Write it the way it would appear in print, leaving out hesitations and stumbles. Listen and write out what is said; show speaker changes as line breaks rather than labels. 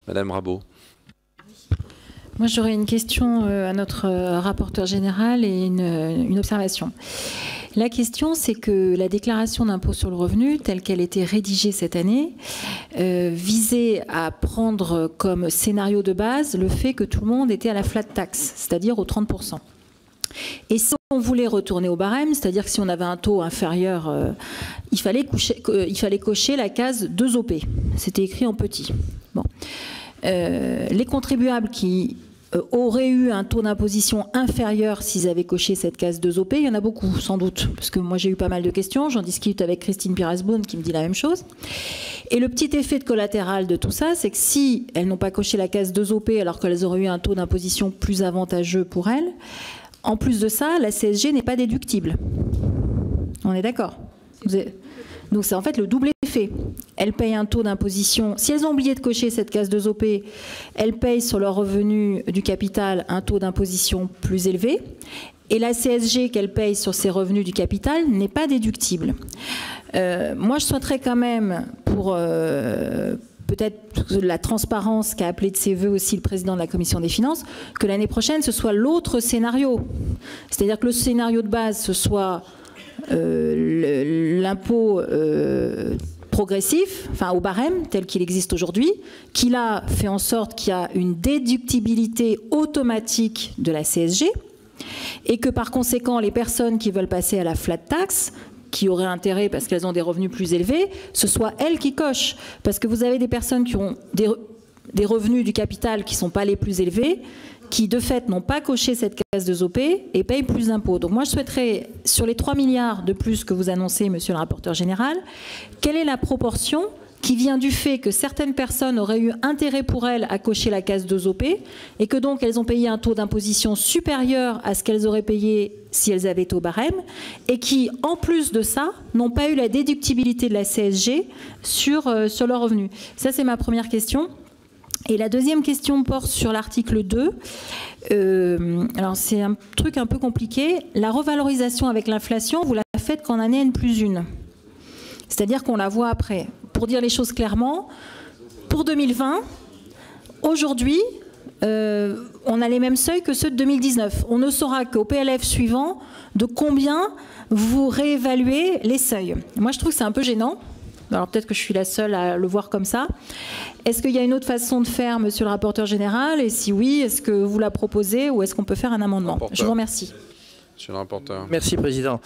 Madame Rabault.
Moi, j'aurais une question à notre rapporteur général et une observation. La question, c'est que la déclaration d'impôt sur le revenu, telle qu'elle était rédigée cette année, visait à prendre comme scénario de base le fait que tout le monde était à la flat tax, c'est-à-dire aux 30%. Et si on voulait retourner au barème, c'est-à-dire que si on avait un taux inférieur, il fallait cocher la case 2 OP. C'était écrit en petit. Bon. Les contribuables qui auraient eu un taux d'imposition inférieur s'ils avaient coché cette case 2 OP, il y en a beaucoup, sans doute, parce que moi j'ai eu pas mal de questions, j'en discute avec Christine Pires-Beaune qui me dit la même chose. Et le petit effet de collatéral de tout ça, c'est que si elles n'ont pas coché la case 2 OP alors qu'elles auraient eu un taux d'imposition plus avantageux pour elles, en plus de ça, la CSG n'est pas déductible. On est d'accord? Donc c'est en fait le double effet. Elles payent un taux d'imposition. Si elles ont oublié de cocher cette case 2 OP, elles payent sur leur revenu du capital un taux d'imposition plus élevé. Et la CSG qu'elles payent sur ces revenus du capital n'est pas déductible. Moi, je souhaiterais quand même, pour peut-être la transparence qu'a appelé de ses voeux aussi le président de la Commission des finances, que l'année prochaine, ce soit l'autre scénario. C'est-à-dire que le scénario de base, ce soit l'impôt progressif, enfin au barème tel qu'il existe aujourd'hui, qu'il a fait en sorte qu'il y a une déductibilité automatique de la CSG et que par conséquent les personnes qui veulent passer à la flat tax, qui auraient intérêt parce qu'elles ont des revenus plus élevés, ce soit elles qui cochent. Parce que vous avez des personnes qui ont des revenus du capital qui ne sont pas les plus élevés, qui de fait n'ont pas coché cette case de OP et payent plus d'impôts. Donc moi je souhaiterais, sur les 3 milliards de plus que vous annoncez, monsieur le rapporteur général, quelle est la proportion qui vient du fait que certaines personnes auraient eu intérêt pour elles à cocher la case 2 OP et que donc elles ont payé un taux d'imposition supérieur à ce qu'elles auraient payé si elles avaient été au barème et qui, en plus de ça, n'ont pas eu la déductibilité de la CSG sur leurs revenus. Ça, c'est ma première question. Et la deuxième question porte sur l'article 2. Alors, c'est un truc un peu compliqué. La revalorisation avec l'inflation, vous la faites qu'en année N+1. C'est-à-dire qu'on la voit après. Pour dire les choses clairement, pour 2020, aujourd'hui, on a les mêmes seuils que ceux de 2019. On ne saura qu'au PLF suivant de combien vous réévaluez les seuils. Moi, je trouve que c'est un peu gênant. Alors peut-être que je suis la seule à le voir comme ça. Est-ce qu'il y a une autre façon de faire, monsieur le rapporteur général? Et si oui, est-ce que vous la proposez ou est-ce qu'on peut faire un amendement? Je vous remercie.
Monsieur le rapporteur.
Merci, président.